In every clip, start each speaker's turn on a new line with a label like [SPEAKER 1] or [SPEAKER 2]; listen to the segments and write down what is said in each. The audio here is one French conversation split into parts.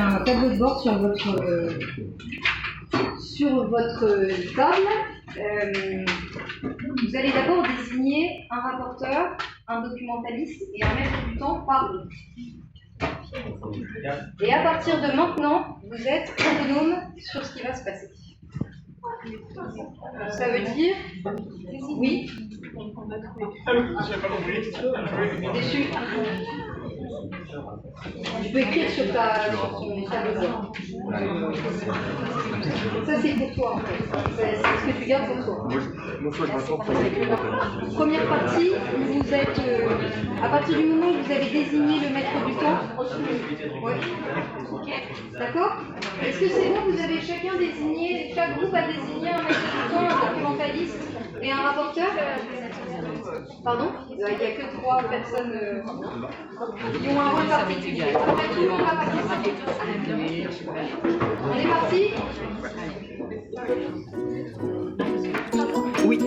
[SPEAKER 1] un tableau de bord sur votre table. Vous allez d'abord désigner un rapporteur, un documentaliste et un maître du temps par groupe. Et à partir de maintenant, vous êtes autonome sur ce qui va se passer. Ça veut dire oui. Déçu. Tu peux écrire sur ton tableau de bord. Ça c'est pour toi en fait. C'est ce que tu gardes pour toi. Première partie, vous êtes à partir du moment où vous avez désigné le maître du temps. Oui. D'accord. Est-ce que c'est bon? Vous avez chacun désigné, chaque groupe a désigné un maître du temps, un documentaliste et un rapporteur. Pardon? Il n'y a que 3 personnes qui ont un rôle particulier. Après, tout le monde va participer. On est parti?
[SPEAKER 2] Oui.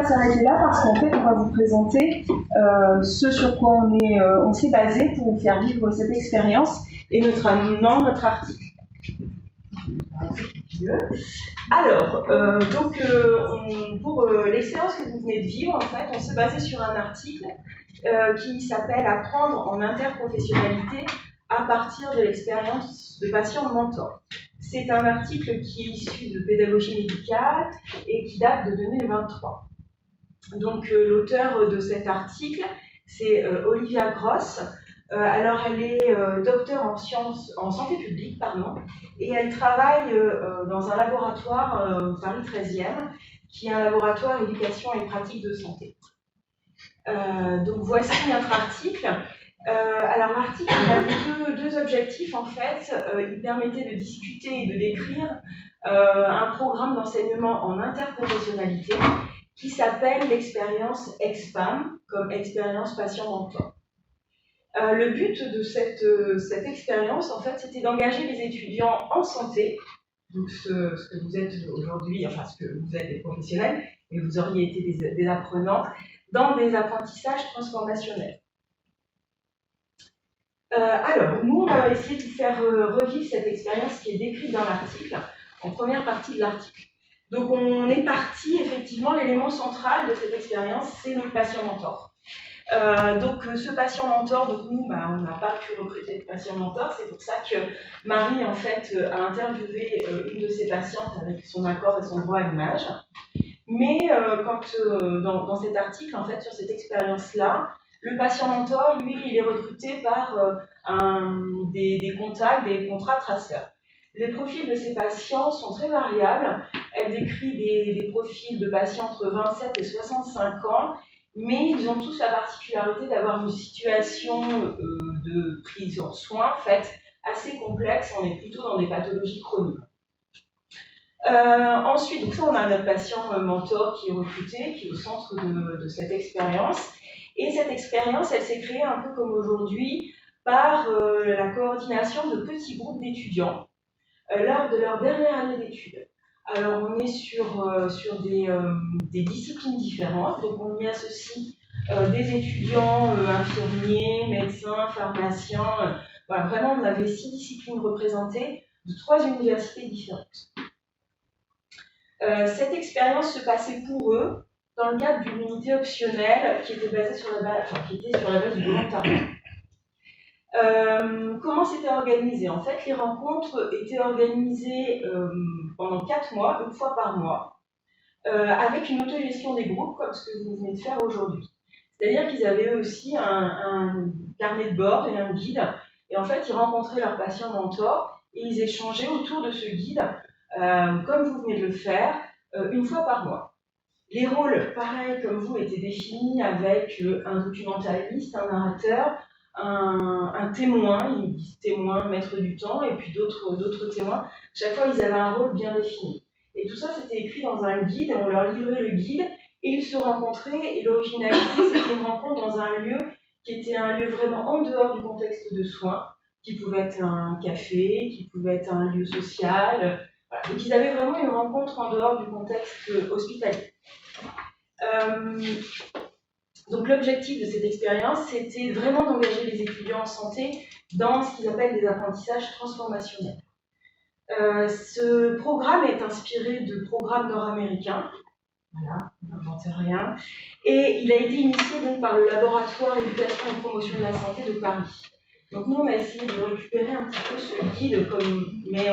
[SPEAKER 3] S'arrêter là parce qu'en fait on va vous présenter ce sur quoi on s'est basé pour vous faire vivre cette expérience et notamment notre article. Alors, pour l'expérience que vous venez de vivre, en fait, on s'est basé sur un article qui s'appelle Apprendre en interprofessionnalité à partir de l'expérience de patients mentors. C'est un article qui est issu de pédagogie médicale et qui date de 2023. Donc, l'auteur de cet article, c'est Olivia Gross. Alors, elle est docteure en sciences, en santé publique, pardon, et elle travaille dans un laboratoire Paris 13e, qui est un laboratoire éducation et pratique de santé. Donc, voici notre article. Alors, l'article avait deux objectifs, en fait. Il permettait de discuter et de décrire un programme d'enseignement en interprofessionnalité qui s'appelle l'expérience EXPAM, comme expérience patient-mentor. Le but de cette expérience, en fait, c'était d'engager les étudiants en santé, donc ce que vous êtes aujourd'hui, enfin ce que vous êtes des professionnels, et vous auriez été des apprenants, dans des apprentissages transformationnels. Alors, nous, on va essayer de vous faire revivre cette expérience qui est décrite dans l'article, en première partie de l'article. Donc, on est parti, effectivement, l'élément central de cette expérience, c'est le patient-mentor. Donc ce patient mentor, donc nous, on n'a pas pu recruter de patient mentor, c'est pour ça que Marie en fait a interviewé une de ses patientes avec son accord et son droit à l'image. Mais dans cet article, en fait, sur cette expérience-là, le patient mentor, lui, il est recruté par des contacts, des contrats traceurs. Les profils de ces patients sont très variables. Elle décrit des profils de patients entre 27 et 65 ans, mais ils ont tous la particularité d'avoir une situation de prise en soins en fait, assez complexe. On est plutôt dans des pathologies chroniques. Ensuite, donc ça, on a notre patient mentor qui est recruté, qui est au centre de cette expérience. Et cette expérience, elle s'est créée un peu comme aujourd'hui par la coordination de petits groupes d'étudiants lors de leur dernière année d'études. Alors, on est sur des disciplines différentes, donc on y associe des étudiants, infirmiers, médecins, pharmaciens. Voilà, vraiment, on avait 6 disciplines représentées de 3 universités différentes. Cette expérience se passait pour eux dans le cadre d'une unité optionnelle qui était basée sur la base du volontariat. Comment c'était organisé? En fait, les rencontres étaient organisées pendant 4 mois, une fois par mois, avec une autogestion des groupes, comme ce que vous venez de faire aujourd'hui. C'est-à-dire qu'ils avaient aussi un carnet de bord et un guide, et en fait, ils rencontraient leurs patients mentors et ils échangeaient autour de ce guide, comme vous venez de le faire, une fois par mois. Les rôles, pareil comme vous, étaient définis avec un documentaliste, un narrateur, un témoin, ils disent témoin, maître du temps, et puis d'autres témoins. Chaque fois, ils avaient un rôle bien défini. Et tout ça, c'était écrit dans un guide, et on leur livrait le guide, et ils se rencontraient, et l'originalité, c'était une rencontre dans un lieu qui était un lieu vraiment en dehors du contexte de soins, qui pouvait être un café, qui pouvait être un lieu social. Voilà. Donc, ils avaient vraiment une rencontre en dehors du contexte hospitalier. Donc l'objectif de cette expérience, c'était vraiment d'engager les étudiants en santé dans ce qu'ils appellent des apprentissages transformationnels. Ce programme est inspiré de programmes nord-américains, voilà, on n'invente rien, et il a été initié donc par le laboratoire éducation et promotion de la santé de Paris. Donc nous, on a essayé de récupérer un petit peu ce guide, mais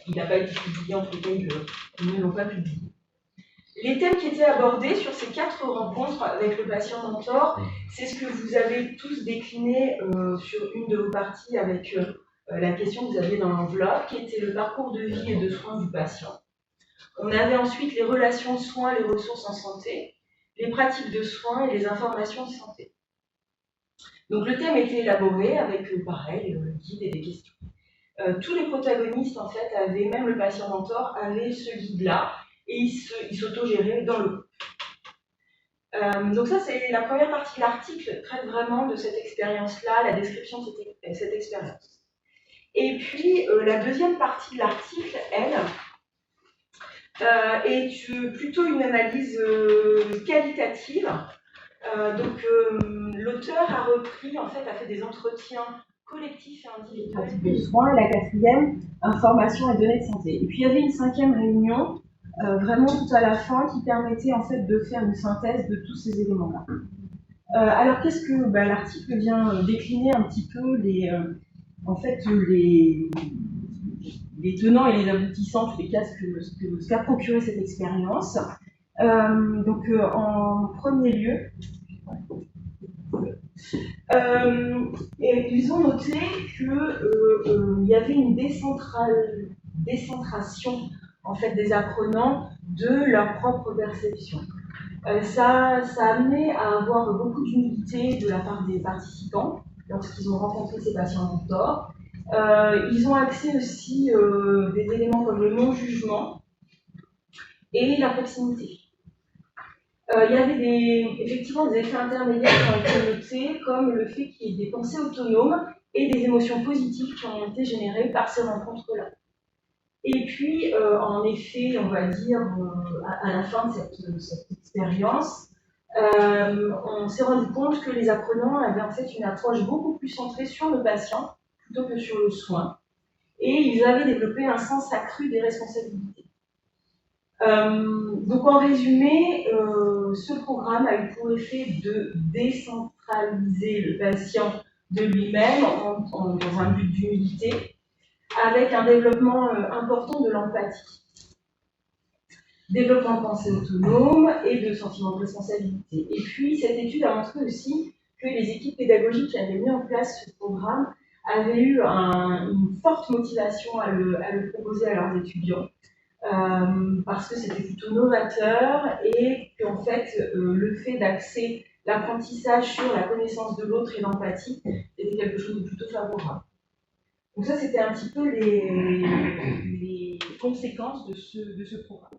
[SPEAKER 3] il n'a pas été publié, en tout cas, ils ne l'ont pas publié. Les thèmes qui étaient abordés sur ces 4 rencontres avec le patient mentor, c'est ce que vous avez tous décliné sur une de vos parties avec la question que vous aviez dans l'enveloppe, qui était le parcours de vie et de soins du patient. On avait ensuite les relations de soins, les ressources en santé, les pratiques de soins et les informations de santé. Donc le thème était élaboré avec, pareil, le guide et des questions. Tous les protagonistes, en fait, avaient, même le patient mentor, avait ce guide-là, et ils s'autogéraient dans le groupe. Donc ça, c'est la première partie de l'article, traite vraiment de cette expérience-là, la description de cette expérience. Et puis, la deuxième partie de l'article, elle, est plutôt une analyse qualitative. Donc, l'auteur a repris, en fait, a fait des entretiens collectif et individuel.
[SPEAKER 2] Pratique de soins, et la quatrième, information et données de santé. Et puis il y avait une cinquième réunion, vraiment tout à la fin, qui permettait en fait de faire une synthèse de tous ces éléments-là. Alors qu'est-ce que l'article vient décliner un petit peu les tenants et les aboutissants, en tous les cas, ce qu'a procuré cette expérience. En premier lieu, et ils ont noté qu'il y avait une décentration en fait, des apprenants de leur propre perception. Ça a amené à avoir beaucoup d'humilité de la part des participants lorsqu'ils ont rencontré ces patients mentors. Ils ont accès aussi des éléments comme le non-jugement et la proximité. Il y avait effectivement des effets intermédiaires qui ont été notés, comme le fait qu'il y ait des pensées autonomes et des émotions positives qui ont été générées par ces rencontres-là. Et puis, en effet, on va dire, à la fin de cette expérience, on s'est rendu compte que les apprenants avaient en fait une approche beaucoup plus centrée sur le patient plutôt que sur le soin. Et ils avaient développé un sens accru des responsabilités. Donc en résumé, ce programme a eu pour effet de décentraliser le patient de lui-même dans un but d'humilité, avec un développement important de l'empathie, développement de pensée autonome et de sentiment de responsabilité. Et puis cette étude a montré aussi que les équipes pédagogiques qui avaient mis en place ce programme avaient eu une forte motivation à le proposer à leurs étudiants. Parce que c'était plutôt novateur et qu'en fait, le fait d'axer l'apprentissage sur la connaissance de l'autre et l'empathie était quelque chose de plutôt favorable. Donc ça, c'était un petit peu les conséquences de ce programme.